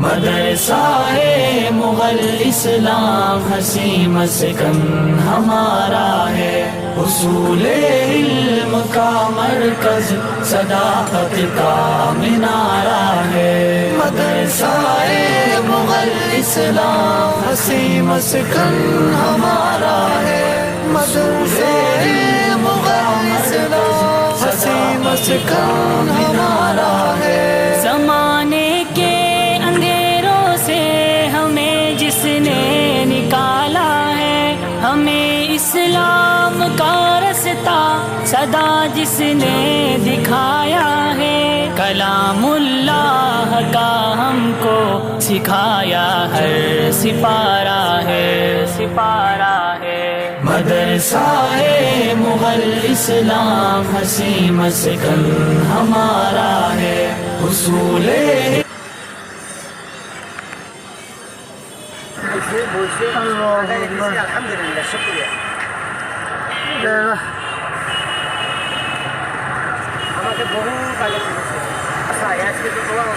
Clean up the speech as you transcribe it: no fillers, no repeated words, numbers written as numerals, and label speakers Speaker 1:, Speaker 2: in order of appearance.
Speaker 1: مدرسہ مغل اسلام ہنسی مسکن ہمارا ہے، اصول علم کا مرکز صداقت کا مینارہ ہے۔ مدرسہ مغل اسلام ہنسی مسکن ہمارا ہے، مدرسہ مغل اسلام ہنسی مسکن ہمارا ہے۔
Speaker 2: زمانے کے اندھیروں سے ہمیں جس نے نکالا ہے، ہمیں اسلام کا رستہ سدا جس نے دکھایا ہے، کلام اللہ کا ہم کو سکھایا ہر سپارہ ہے، سپارہ ہے۔
Speaker 1: مدرسہ مغل اسلام ہنسی مسکن ہمارا ہے، اصول
Speaker 3: আলহামদুলিল্লাহ শুকরিয়া। আমাকে বহু আগে আচ্ছা আজকে তো তোমার